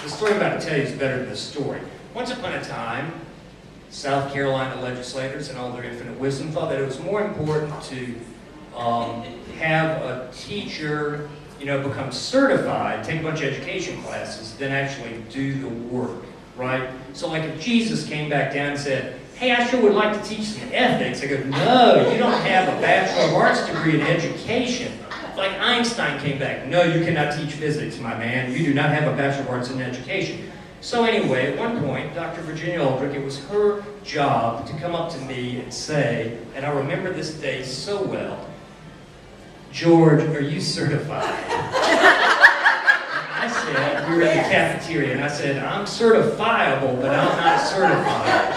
The story I'm about to tell you is better than the story. Once upon a time, South Carolina legislators, in all their infinite wisdom, thought that it was more important to have a teacher, become certified, take a bunch of education classes, than actually do the work, right? So like if Jesus came back down and said, hey, I sure would like to teach some ethics, I go, no, you don't have a Bachelor of Arts degree in education. Like Einstein came back, no, you cannot teach physics, my man. You do not have a Bachelor of Arts in education. So anyway, at one point, Dr. Virginia Aldrich, it was her job to come up to me and say, and I remember this day so well, George, are you certified? I said, we were in the cafeteria, and I said, I'm certifiable, but I'm not certified.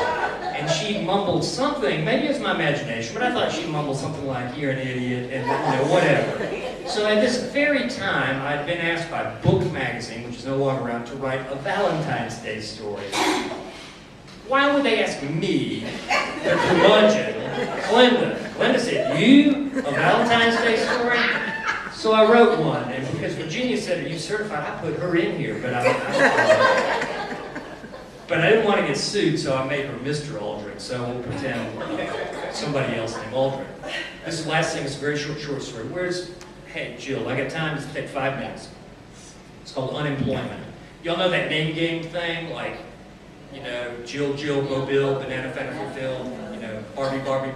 And she mumbled something, maybe it was my imagination, but I thought she mumbled something like, you're an idiot, and whatever. So at this very time, I'd been asked by Book Magazine, which is no longer around, to write a Valentine's Day story. Why would they ask me, the curmudgeon, Glenda said, you? A Valentine's Day story? So I wrote one, and because Virginia said, are you certified? I put her in here, but I didn't want to get sued, so I made her Mr. Aldrich, so we'll pretend somebody else named Aldrich. This last thing is a very short story. Hey, Jill, I got time to take 5 minutes. It's called unemployment. Y'all know that name game thing? Like, Jill, Bo, Bill, Banana, Fanta, Fulfill, Barbie, Barbie,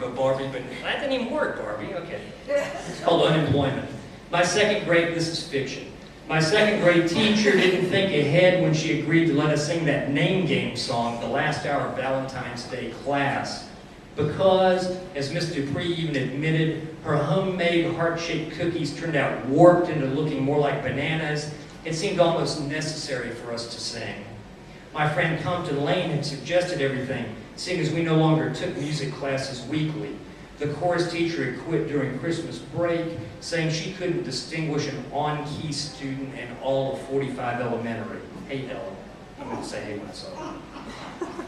but that didn't even work, Barbie, okay. It's called unemployment. This is fiction. My second grade teacher didn't think ahead when she agreed to let us sing that name game song the last hour of Valentine's Day class. Because, as Miss Dupree even admitted, her homemade heart-shaped cookies turned out warped into looking more like bananas, it seemed almost necessary for us to sing. My friend Compton Lane had suggested everything, seeing as we no longer took music classes weekly. The chorus teacher had quit during Christmas break, saying she couldn't distinguish an on-key student in all of 45 Elementary. Hey, Ellen. I'm going to say hey when I saw her.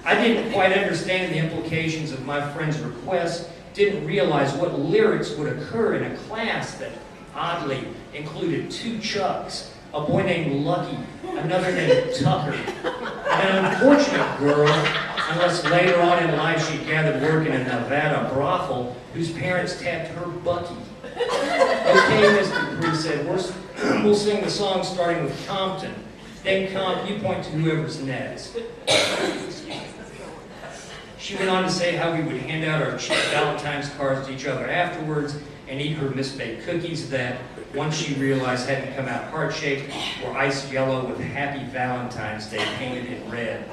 I didn't quite understand the implications of my friend's request, didn't realize what lyrics would occur in a class that oddly included 2 Chucks, a boy named Lucky, another named Tucker, an unfortunate girl, unless later on in life she gathered work in a Nevada brothel whose parents tapped her Bucky. Okay, Mr. Dupree said, we'll sing the song starting with Compton. Then Comp, you point to whoever's next. She went on to say how we would hand out our cheap Valentine's cards to each other afterwards and eat her misbaked cookies that, once she realized hadn't come out heart-shaped, were iced yellow with Happy Valentine's Day painted in red.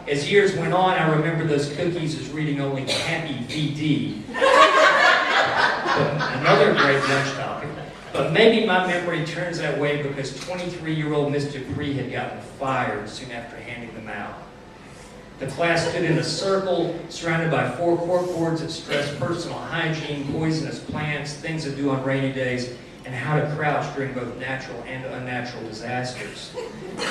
As years went on, I remember those cookies as reading only Happy VD. But another great lunch topic. But maybe my memory turns that way because 23-year-old Miss Dupree had gotten fired soon after handing them out. The class stood in a circle, surrounded by 4 corkboards that stressed personal hygiene, poisonous plants, things to do on rainy days, and how to crouch during both natural and unnatural disasters.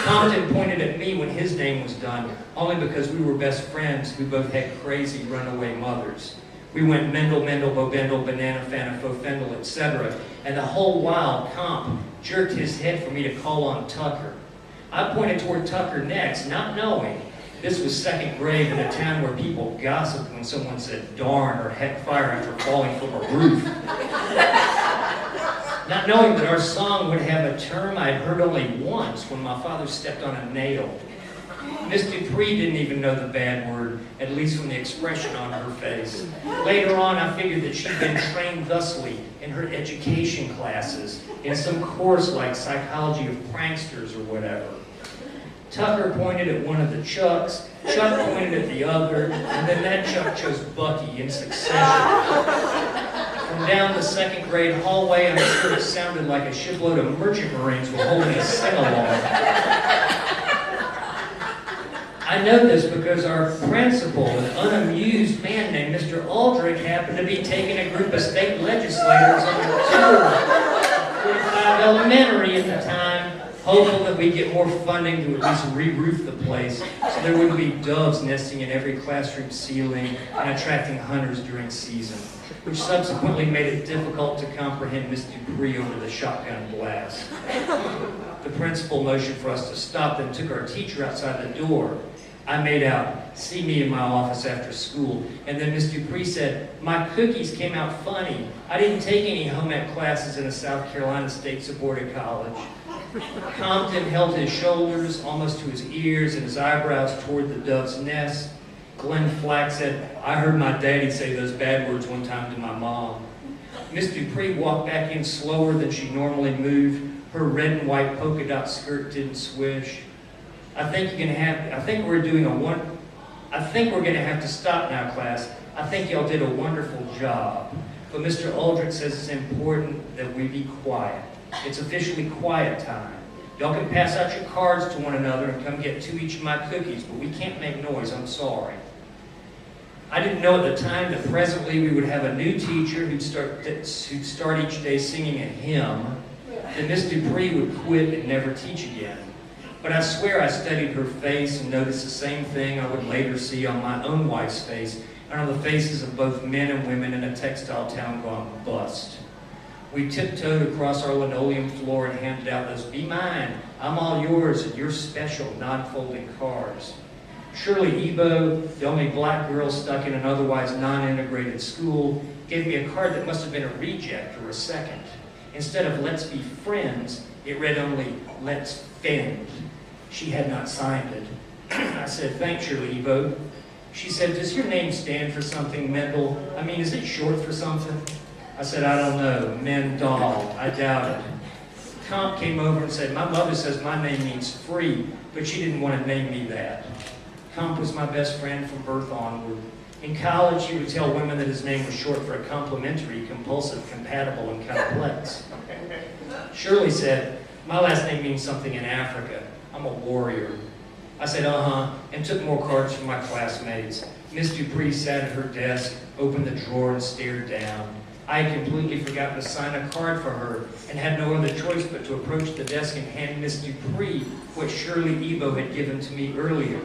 Compton pointed at me when his name was done, only because we were best friends who both had crazy runaway mothers. We went Mendel, Bobendel, Banana, Fanta, Fofendel, etc. And the whole while, Comp jerked his head for me to call on Tucker. I pointed toward Tucker next, not knowing this was 2nd grade in a town where people gossiped when someone said darn or heck fire after falling from a roof. Not knowing that our song would have a term I'd heard only once when my father stepped on a nail. Miss Dupree didn't even know the bad word, at least from the expression on her face. Later on, I figured that she'd been trained thusly in her education classes, in some course like Psychology of Pranksters or whatever. Tucker pointed at one of the Chucks, Chuck pointed at the other, and then that Chuck chose Bucky in succession. From down the 2nd grade hallway, I'm sure it sounded like a shipload of merchant marines were holding a sing-along. I know this because our principal, an unamused man named Mr. Aldrich, happened to be taking a group of state legislators on a tour. 45 Elementary at the time, hopeful that we'd get more funding to at least re-roof the place so so there wouldn't be doves nesting in every classroom ceiling and attracting hunters during season, which subsequently made it difficult to comprehend Miss Dupree over the shotgun blast. The principal motioned for us to stop, then took our teacher outside the door. I made out, "See me in my office after school." And then Miss Dupree said, "My cookies came out funny. I didn't take any home ec classes in a South Carolina state-supported college." Compton held his shoulders almost to his ears and his eyebrows toward the dove's nest. Glenn Flack said, "I heard my daddy say those bad words one time to my mom." Miss Dupree walked back in slower than she normally moved. Her red and white polka dot skirt didn't swish. I think we're gonna have to stop now, class. I think y'all did a wonderful job. But Mr. Aldrich says it's important that we be quiet. It's officially quiet time. Y'all can pass out your cards to one another and come get 2 each of my cookies, but we can't make noise, I'm sorry. I didn't know at the time that presently we would have a new teacher who'd start each day singing a hymn, that Miss Dupree would quit and never teach again. But I swear I studied her face and noticed the same thing I would later see on my own wife's face and on the faces of both men and women in a textile town gone bust. We tiptoed across our linoleum floor and handed out those "Be mine, I'm all yours," and "Your special" non-folding cards. Shirley Ebo, the only black girl stuck in an otherwise non-integrated school, gave me a card that must have been a reject or a second. Instead of "Let's be friends," it read only "Let's fend." She had not signed it. I said, "Thanks, Shirley Ebo." She said, "Does your name stand for something, Mendel? I mean, is it short for something?" I said, "I don't know. Mendal. I doubt it." Comp came over and said, "My mother says my name means free, but she didn't want to name me that." Comp was my best friend from birth onward. In college, he would tell women that his name was short for a complimentary, compulsive, compatible, and complex. Shirley said, "My last name means something in Africa. I'm a warrior." I said, "Uh-huh," and took more cards from my classmates. Miss Dupree sat at her desk, opened the drawer, and stared down. I had completely forgotten to sign a card for her and had no other choice but to approach the desk and hand Miss Dupree what Shirley Ebo had given to me earlier.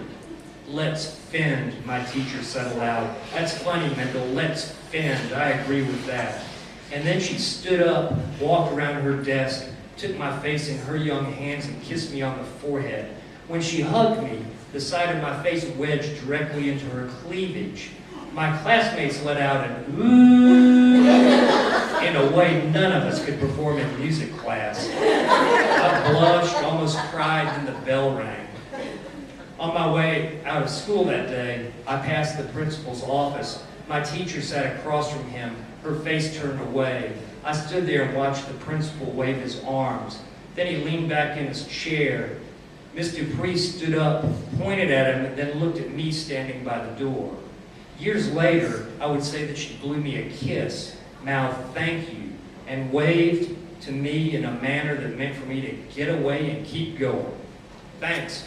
"Let's fend," my teacher said aloud. "That's funny, Mendel. Let's fend. I agree with that." And then she stood up, walked around her desk, took my face in her young hands and kissed me on the forehead. When she hugged me, the side of my face wedged directly into her cleavage. My classmates let out an "ooh" in a way none of us could perform in music class. I blushed, almost cried, then the bell rang. On my way out of school that day, I passed the principal's office. My teacher sat across from him, her face turned away. I stood there and watched the principal wave his arms. Then he leaned back in his chair. Miss Dupree stood up, pointed at him, and then looked at me standing by the door. Years later, I would say that she blew me a kiss, mouthed "thank you," and waved to me in a manner that meant for me to get away and keep going. Thanks.